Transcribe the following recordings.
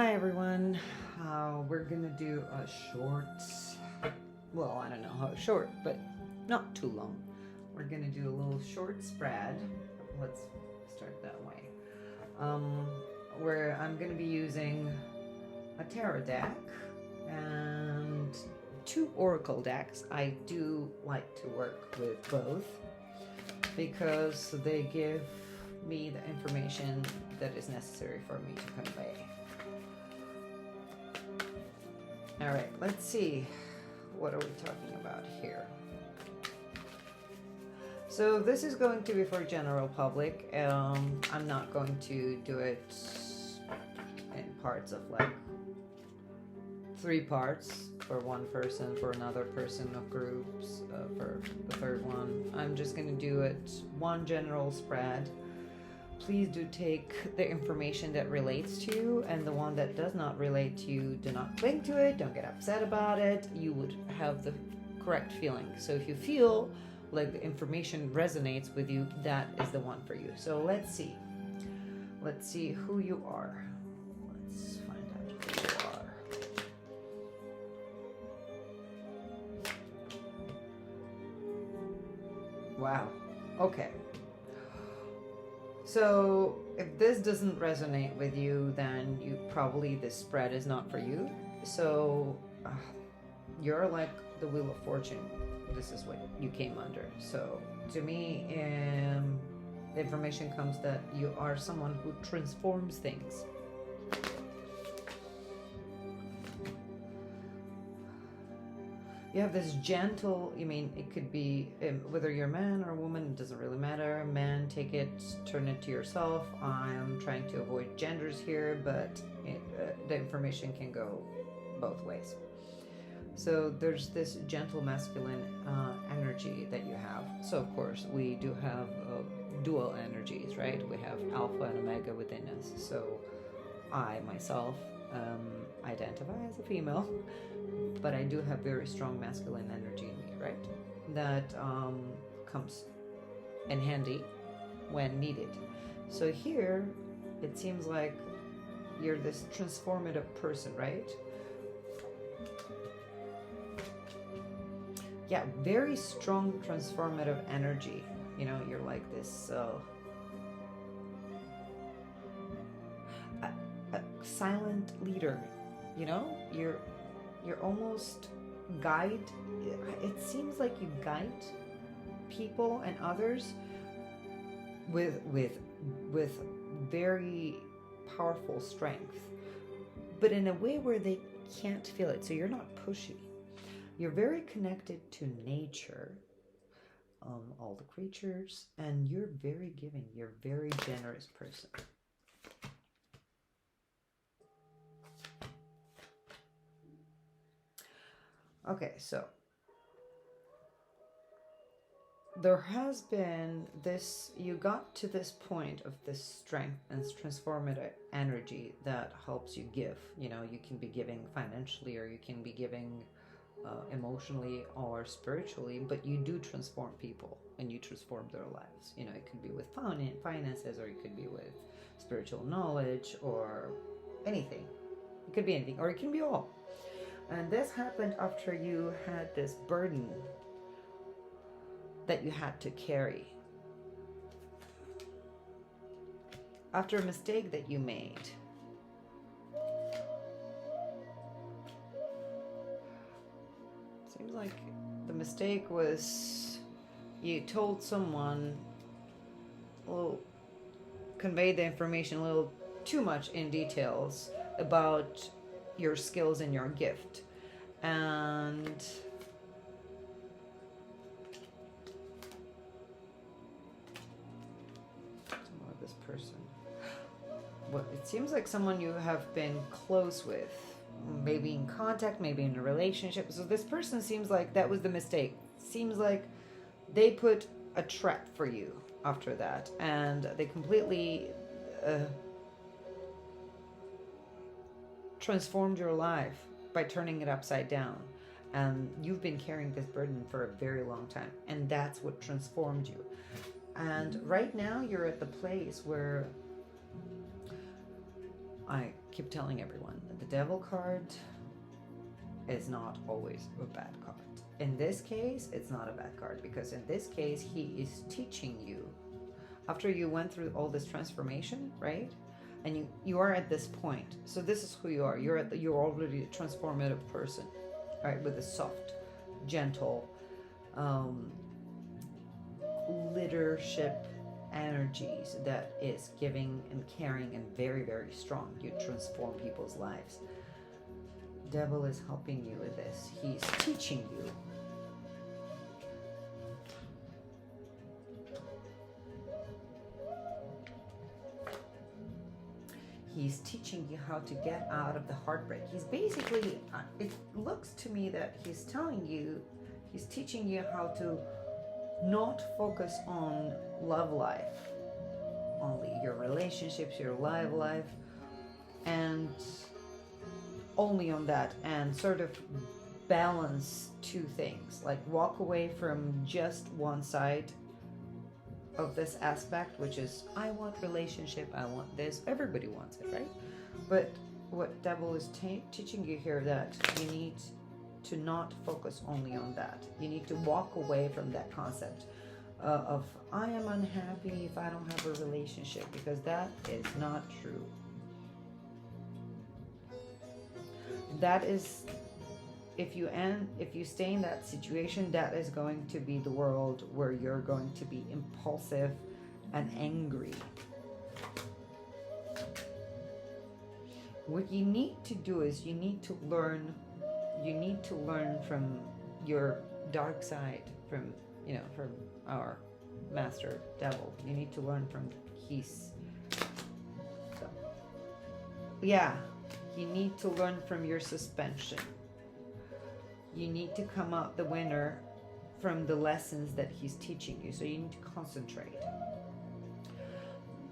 Hi everyone. We're gonna do a short, well, I don't know how short, but not too long. We're gonna do a little short spread. Let's start that way. Um, where I'm gonna be using a tarot deck and two oracle decks. I do like to work with both because they give me the information that is necessary for me to convey. All right, let's see. What are we talking about here? So this is going to be for general public. I'm not going to do it in parts of like 3 parts for one person, for another person of groups, for the third one. I'm just going to do it one general spread. Please do take the information that relates to you, and the one that does not relate to you, do not cling to it, don't get upset about it. You would have the correct feeling. So if you feel like the information resonates with you, that is the one for you. So let's see. Let's see who you are. Let's find out who you are. Wow. Okay. So if this doesn't resonate with you, then this spread is not for you. So you're like the Wheel of Fortune. This is what you came under. So to me, the information comes that you are someone who transforms things. You have this gentle, it could be whether you're a man or a woman, it doesn't really matter. Man, take it, turn it to yourself. I'm trying to avoid genders here, but the information can go both ways. So there's this gentle masculine energy that you have. So of course we do have dual energies, right? We have alpha and omega within us. So I myself identify as a female, but I do have very strong masculine energy in me, right? That comes in handy when needed. So here, it seems like you're this transformative person, right? Yeah, very strong transformative energy. You're like this a silent leader. You're almost guide. It seems like you guide people and others with very powerful strength, but in a way where they can't feel it. So you're not pushy. You're very connected to nature, all the creatures, and you're very giving. You're a very generous person. Okay, so there has been this, you got to this point of this strength and transformative energy that helps you give. You can be giving financially, or you can be giving emotionally or spiritually, but you do transform people and you transform their lives. It could be with finances, or it could be with spiritual knowledge, or anything. It could be anything, or it can be all. And this happened after you had this burden that you had to carry. After a mistake that you made. Seems like the mistake was you told someone, conveyed the information a little too much in details about your skills and your gift. And this person, well, it seems like someone you have been close with, maybe in contact, maybe in a relationship. So this person seems like that was the mistake. Seems like they put a trap for you after that, and they completely transformed your life by turning it upside down. And you've been carrying this burden for a very long time, and that's what transformed you. And right now you're at the place where I keep telling everyone that the devil card is not always a bad card. In this case, it's not a bad card, because in this case, he is teaching you. After you went through all this transformation, right? And you are at this point. So this is who you are. You're already a transformative person, right? With a soft, gentle, leadership energies that is giving and caring and very, very strong. You transform people's lives. Devil is helping you with this. He's teaching you. He's teaching you how to get out of the heartbreak. He's basically, it looks to me that he's telling you, he's teaching you how to not focus on love life, only your relationships, your love life, and only on that, and sort of balance two things, like walk away from just one side of this aspect, which is I want relationship, I want this, everybody wants it, right? But what devil is teaching you here, that you need to not focus only on that. You need to walk away from that concept of I am unhappy if I don't have a relationship, because that is not true. That is, if you stay in that situation, that is going to be the world where you're going to be impulsive and angry. What you need to do is you need to learn from your dark side, from our master devil. You need to learn from his, you need to learn from your suspension. You need to come out the winner from the lessons that he's teaching you. So you need to concentrate.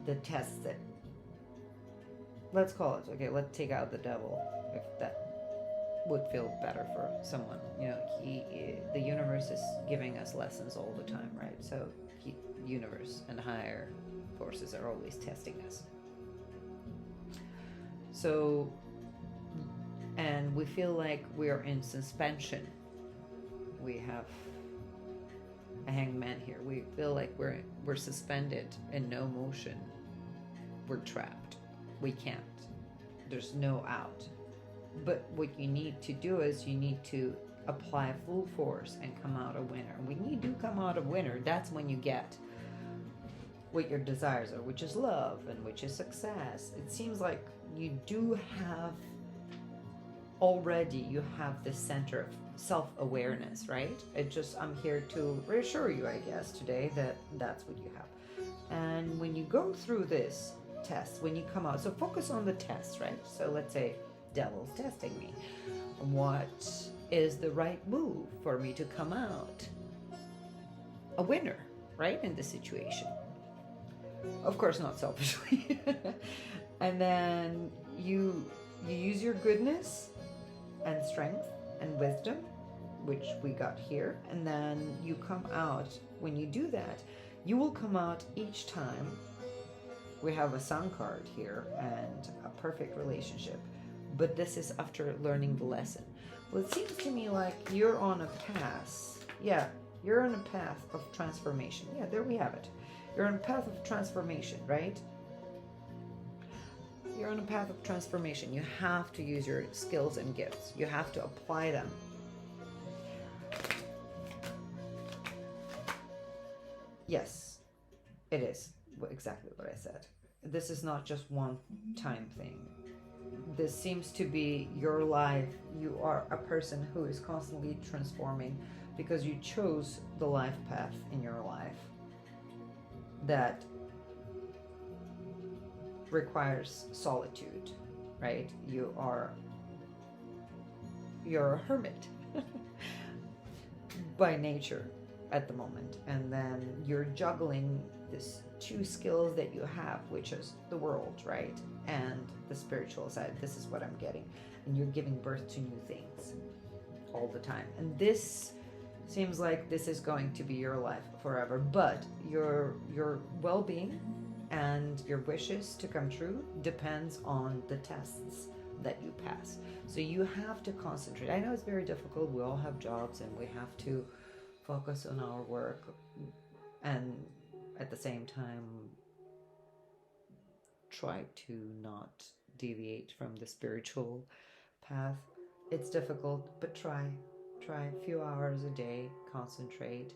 The tests that, let's call it, okay, let's take out the devil, if that would feel better for someone. The universe is giving us lessons all the time, right? So the universe and higher forces are always testing us. So, and we feel like we're in suspension. We have a hangman here. We feel like we're suspended in no motion. We're trapped. We can't. There's no out. But what you need to do is you need to apply full force and come out a winner. When you do come out a winner, that's when you get what your desires are, which is love and which is success. It seems like you do have already, you have this center of self-awareness, right? I'm here to reassure you, I guess, today that that's what you have. And when you go through this test, when you come out, so focus on the test, right? So let's say devil's testing me. What is the right move for me to come out a winner, right, in this situation? Of course, not selfishly. And then you use your goodness and strength and wisdom, which we got here, and then you come out. When you do that, you will come out each time. We have a sun card here and a perfect relationship, but this is after learning the lesson. Well, it seems to me like you're on a path. Yeah, you're on a path of transformation. Yeah, there we have it. You're on a path of transformation, right? You're on a path of transformation. You have to use your skills and gifts. You have to apply them. Yes, it is exactly what I said. This is not just one-time thing. This seems to be your life. You are a person who is constantly transforming because you chose the life path in your life that requires solitude, right? You're a hermit by nature at the moment, and then you're juggling this two skills that you have, which is the world, right, and the spiritual side. This is what I'm getting, and you're giving birth to new things all the time, and this seems like this is going to be your life forever. But your well-being and your wishes to come true depends on the tests that you pass. So you have to concentrate. I know it's very difficult. We all have jobs and we have to focus on our work and at the same time try to not deviate from the spiritual path. It's difficult, but try a few hours a day, concentrate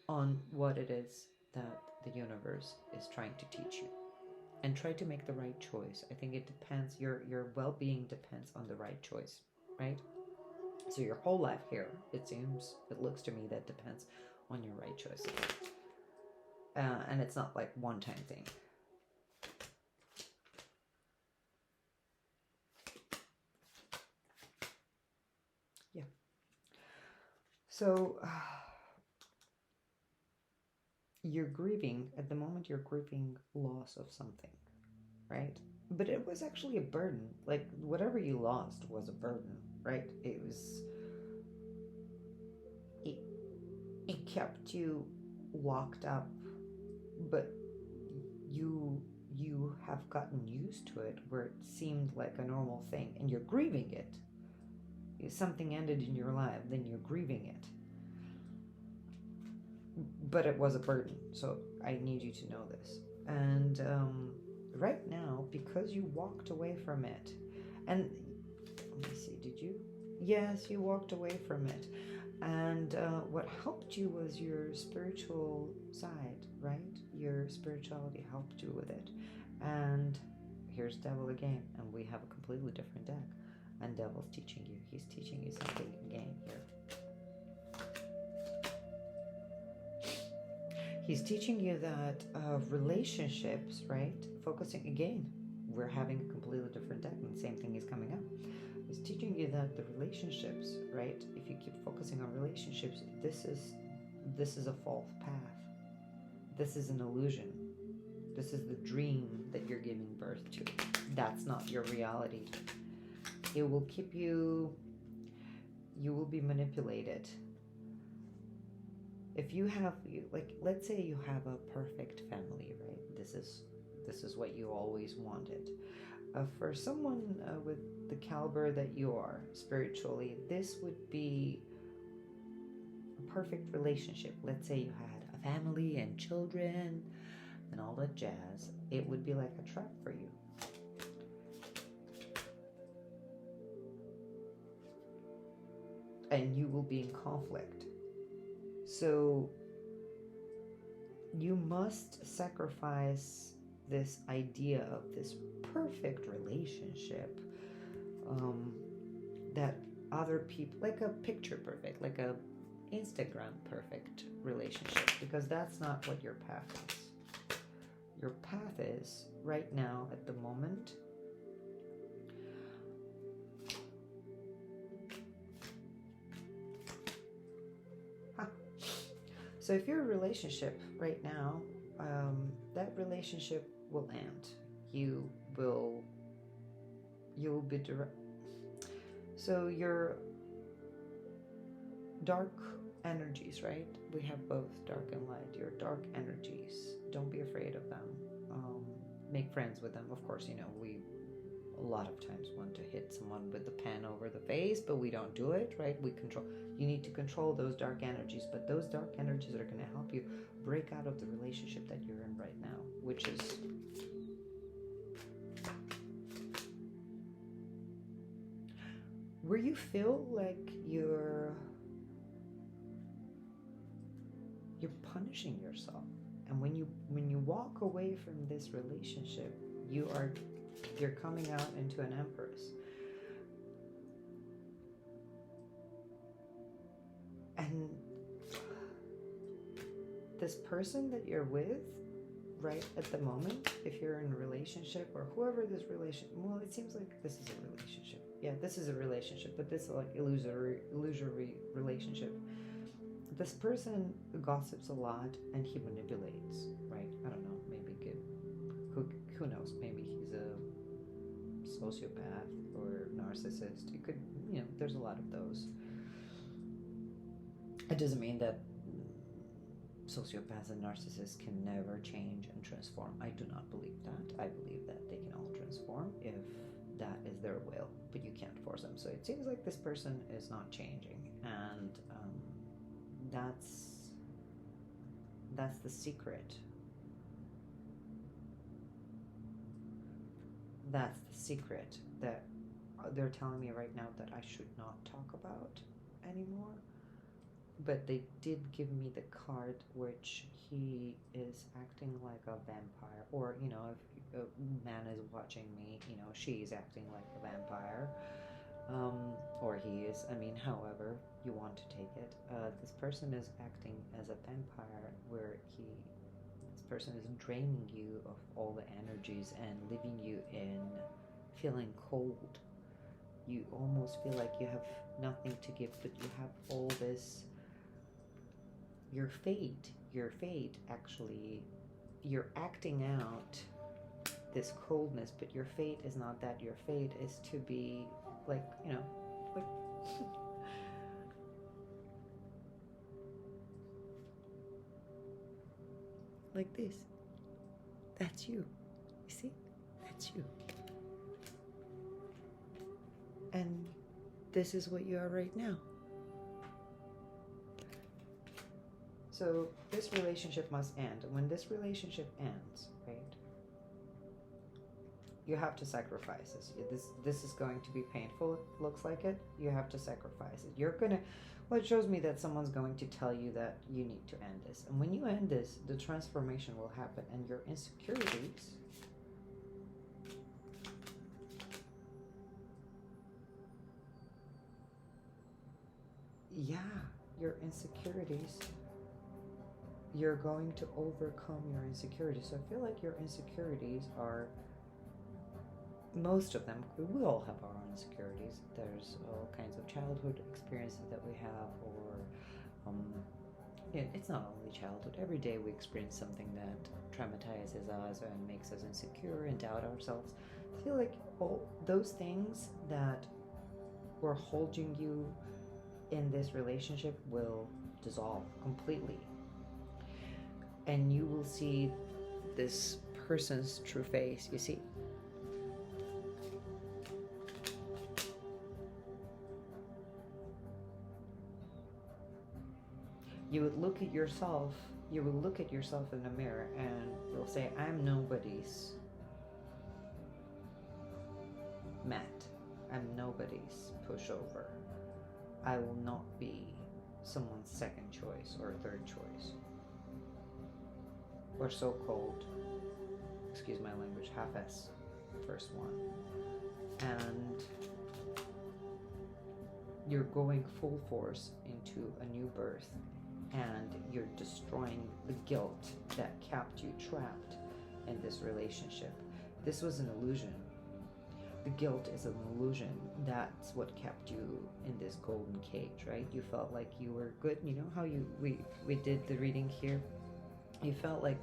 on what it is that the universe is trying to teach you, and try to make the right choice. I think it depends, your well-being depends on the right choice, right? So your whole life here, it looks to me, that depends on your right choice. And it's not like one-time thing. Yeah. So you're grieving, at the moment you're grieving loss of something, right? But it was actually a burden. Like whatever you lost was a burden, right? It kept you locked up, but you have gotten used to it, where it seemed like a normal thing, and you're grieving it. If something ended in your life, then you're grieving it. But it was a burden, so I need you to know this. And right now, because you walked away from it, and let me see, did you? Yes, you walked away from it. And what helped you was your spiritual side, right? Your spirituality helped you with it. And here's Devil again, and we have a completely different deck. And Devil's teaching you. He's teaching you something again here. He's teaching you that relationships, right? Focusing again, we're having a completely different deck, and the same thing is coming up. He's teaching you that the relationships, right? If you keep focusing on relationships, this is a false path. This is an illusion. This is the dream that you're giving birth to. That's not your reality. It will keep you. You will be manipulated. If you have, like, let's say you have a perfect family, right? This is what you always wanted. For someone with the caliber that you are spiritually, this would be a perfect relationship. Let's say you had a family and children and all that jazz. It would be like a trap for you. And you will be in conflict. So you must sacrifice this idea of this perfect relationship, that other people, like a picture perfect, like a Instagram perfect relationship, because that's not what your path is. Your path is right now, at the moment, so if you're in a relationship right now, that relationship will end. You will be direct. So your dark energies, right? We have both dark and light. Your dark energies, don't be afraid of them. Make friends with them. Of course, we a lot of times want to hit someone with the pen over the face, but we don't do it, right? You need to control those dark energies, but those dark energies are going to help you break out of the relationship that you're in right now, which is where you feel like you're punishing yourself. And when you walk away from this relationship, you're coming out into an empress. And this person that you're with right at the moment, if you're in a relationship, or whoever this relationship, well, it seems like this is a relationship. Yeah, this is a relationship, but this is like illusory relationship. This person gossips a lot and he manipulates, right? I don't know, maybe who knows, maybe he's a sociopath or narcissist. It could, there's a lot of those. It doesn't mean that sociopaths and narcissists can never change and transform. I do not believe that. I believe that they can all transform if that is their will, but you can't force them. So it seems like this person is not changing, and that's the secret. That's the secret that they're telling me right now that I should not talk about anymore. But they did give me the card, which he is acting like a vampire, or if a man is watching me, she's acting like a vampire, or he is. I mean, however you want to take it. This person is acting as a vampire, where this person is draining you of all the energies and leaving you in feeling cold. You almost feel like you have nothing to give, but you have all this. Your fate actually, you're acting out this coldness, but your fate is not that. Your fate is to be like, like like this. That's you. You see? That's you. And this is what you are right now. So this relationship must end. And when this relationship ends, right, you have to sacrifice this. This is going to be painful. It looks like it. You have to sacrifice it. Well, it shows me that someone's going to tell you that you need to end this. And when you end this, the transformation will happen, and your insecurities, you're going to overcome your insecurities. So I feel like your insecurities are, most of them, we all have our own insecurities. There's all kinds of childhood experiences that we have, or it's not only childhood. Every day we experience something that traumatizes us and makes us insecure and doubt ourselves. I feel like all those things that were holding you in this relationship will dissolve completely, and you will see this person's true face. You see, you would look at yourself in the mirror, and you'll say, I'm nobody's mat. I'm nobody's pushover. I will not be someone's second choice or third choice, or so-called, excuse my language, half-ass first one. And you're going full force into a new birth, and you're destroying the guilt that kept you trapped in this relationship. This was an illusion. The guilt is an illusion. That's what kept you in this golden cage, right? You felt like you were good. You know how we did the reading here? You felt like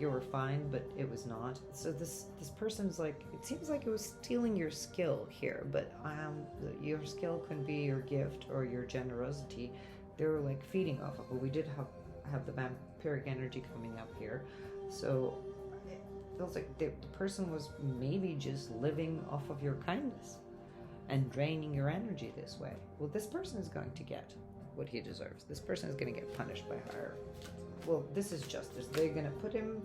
you were fine, but it was not. So this person's like, it seems like it was stealing your skill here, but your skill can be your gift or your generosity. They were like feeding off of it. We did have the vampiric energy coming up here, so it feels like the person was maybe just living off of your kindness and draining your energy this way. Well, this person is going to get what he deserves. This person is going to get punished by higher. Well, this is justice. They're going to put him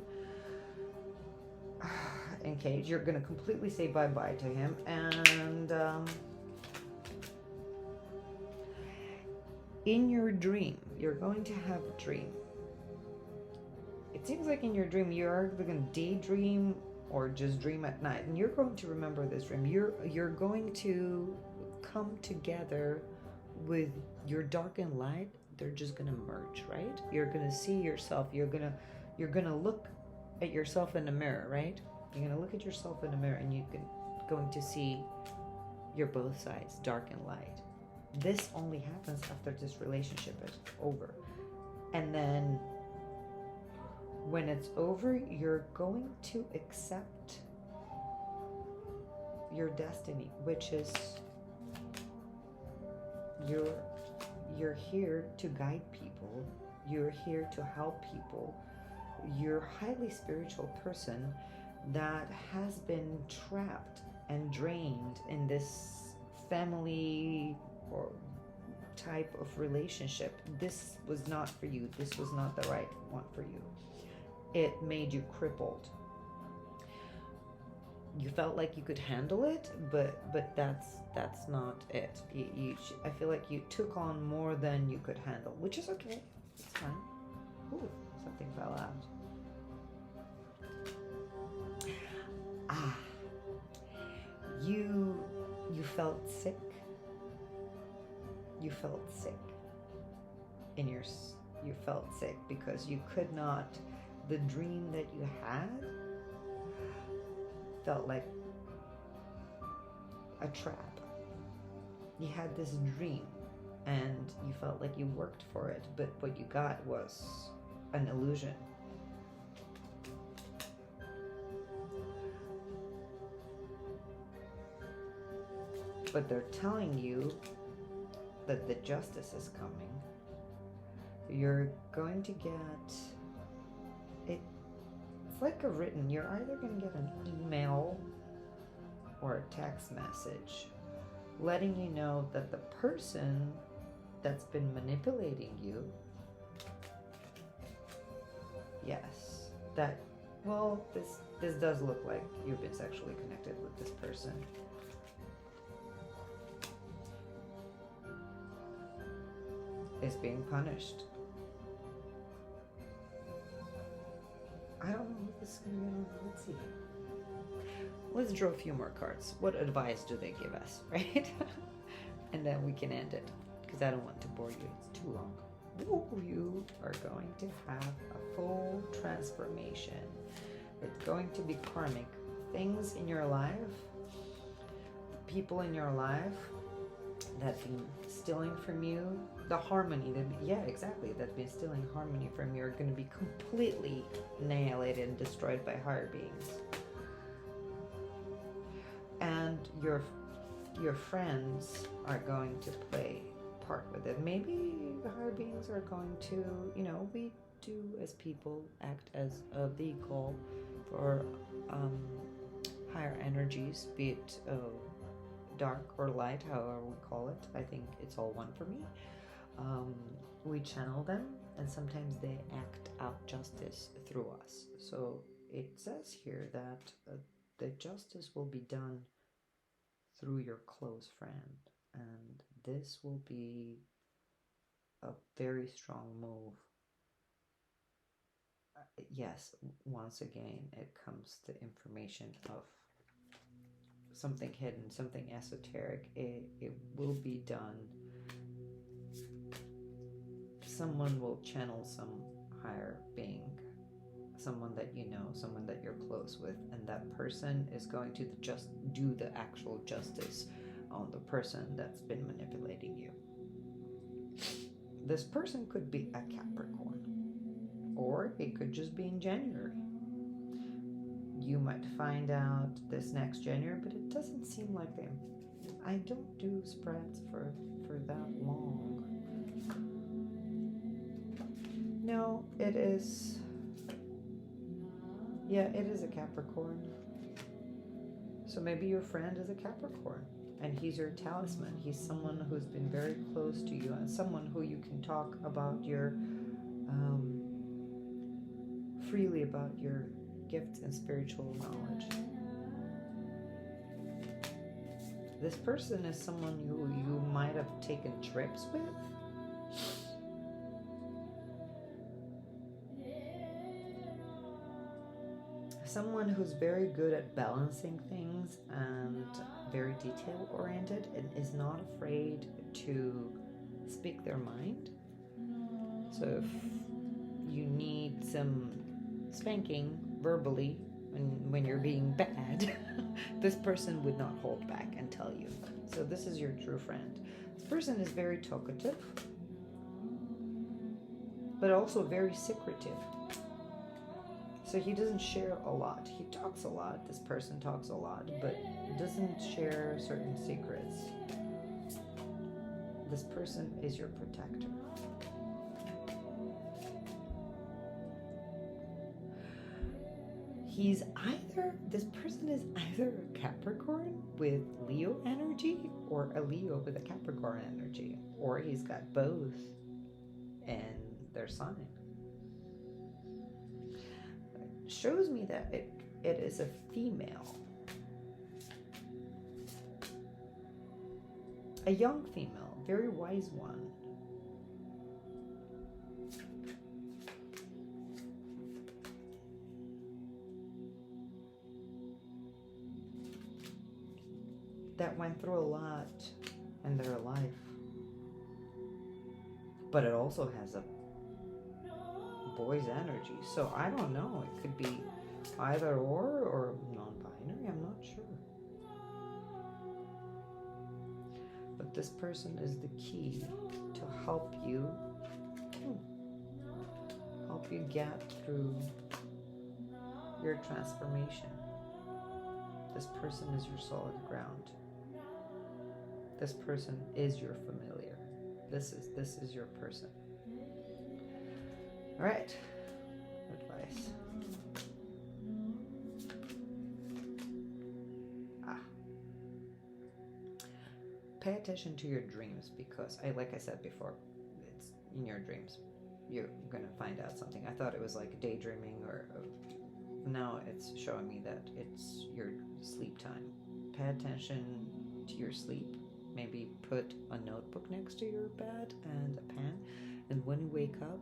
in cage. You're going to completely say bye-bye to him, and in your dream, you're going to have a dream. It seems like in your dream, you're either going to daydream or just dream at night, and you're going to remember this dream. You're going to come together with your dark and light. They're just going to merge, right? You're going to see yourself. You're going to look at yourself in the mirror, right? You're going to look at yourself in the mirror, and you're going to see your both sides, dark and light. This only happens after this relationship is over. And then when it's over, you're going to accept your destiny, which is you're here to guide people You're here to help people. You're a highly spiritual person that has been trapped and drained in this family or type of relationship. This was not for you. This was not the right one for you. It made you crippled. You felt like you could handle it, but that's not it. I feel like you took on more than you could handle, which is okay. It's fine. Ooh, something fell out. Ah, you felt sick. You felt sick you felt sick because you could not. The dream that you had felt like a trap. You had this dream and you felt like you worked for it, but what you got was an illusion. But they're telling you that the justice is coming. You're going to get it. It's like a written. You're either going to get an email or a text message letting you know that the person that's been manipulating you, yes, that, well, this does look like you've been sexually connected with this person. Is being punished. I don't know what this is going to be. Let's see. Let's draw a few more cards. What advice do they give us, right? And then we can end it, because I don't want to bore you. It's too long. Ooh, you are going to have a full transformation. It's going to be karmic. Things in your life, people in your life that have been stealing from you, the harmony, that's been stealing harmony from you, are going to be completely annihilated and destroyed by higher beings. And your friends are going to play part with it. Maybe the higher beings are going to, we do as people act as a vehicle for higher energies, be it dark or light, however we call it. I think it's all one for me. We channel them, and sometimes they act out justice through us. So it says here that the justice will be done through your close friend, and this will be a very strong move. Yes, once again, it comes to information of something hidden, something esoteric. It will be done. Someone will channel some higher being, someone that you know, someone that you're close with, and that person is going to just do the actual justice on the person that's been manipulating you. This person could be a Capricorn, or it could just be in January. You might find out this next January, but it doesn't seem like them. I don't do spreads for that long. No, it is. Yeah, it is a Capricorn. So maybe your friend is a Capricorn, and he's your talisman. He's someone who's been very close to you, and someone who you can talk about your freely about your gifts and spiritual knowledge. This person is someone who you might have taken trips with. Someone who's very good at balancing things and very detail oriented and is not afraid to speak their mind. So if you need some spanking verbally when you're being bad, this person would not hold back and tell you. So this is your true friend. This person is very talkative, but also very secretive. So he doesn't share a lot. He talks a lot. This person talks a lot, but doesn't share certain secrets. This person is your protector. this person is either a Capricorn with Leo energy or a Leo with a Capricorn energy, or he's got both in their sign. It shows me that it is a female, a young female, very wise one. That went through a lot in their life. But it also has a boy's energy. So I don't know. It could be either or non-binary. I'm not sure. But this person is the key to help you get through your transformation. This person is your solid ground. This person is your familiar. This is your person. All right. Advice. Pay attention to your dreams, because like I said before, it's in your dreams. You're gonna find out something. I thought it was like daydreaming, or now it's showing me that it's your sleep time. Pay attention to your sleep. Maybe put a notebook next to your bed and a pen, and when you wake up,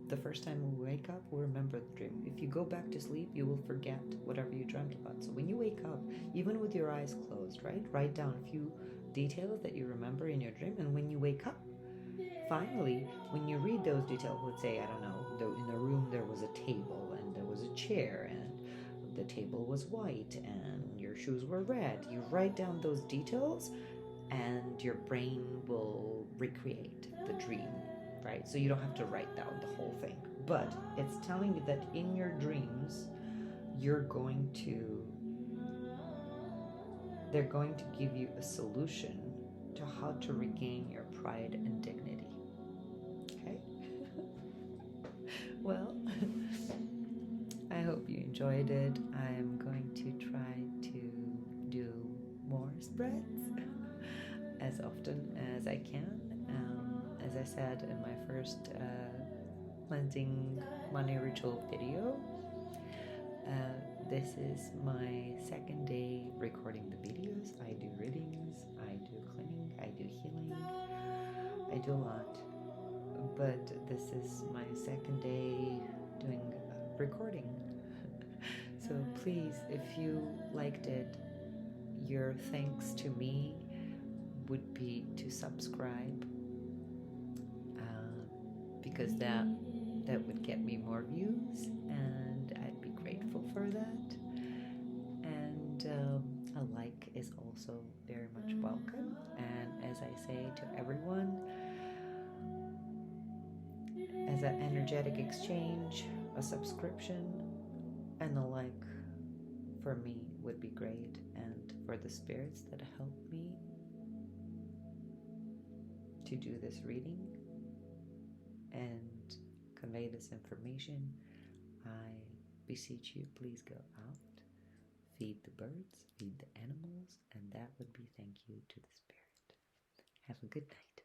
the first time we wake up, we'll remember the dream. If you go back to sleep, you will forget whatever you dreamt about. So when you wake up, even with your eyes closed, right, write down a few details that you remember in your dream, and when you wake up, finally, when you read those details, let's say, I don't know, in the room there was a table and there was a chair and the table was white and your shoes were red. You write down those details and your brain will recreate the dream, right? So you don't have to write down the whole thing. But it's telling you that in your dreams, they're going to give you a solution to how to regain your pride and dignity. Okay? Well, I hope you enjoyed it. I'm going to try to do more spreads as often as I can. As I said in my first cleansing money ritual video, this is my second day recording the videos. I do readings, I do cleaning, I do healing, I do a lot. But this is my second day doing recording. So please, if you liked it, your thanks to me would be to subscribe, because that would get me more views, and I'd be grateful for that. And a like is also very much welcome. And as I say to everyone, as an energetic exchange, a subscription and a like for me would be great, and for the spirits that help me to do this reading and convey this information, I beseech you, please go out, feed the birds, feed the animals, and that would be thank you to the spirit. Have a good night.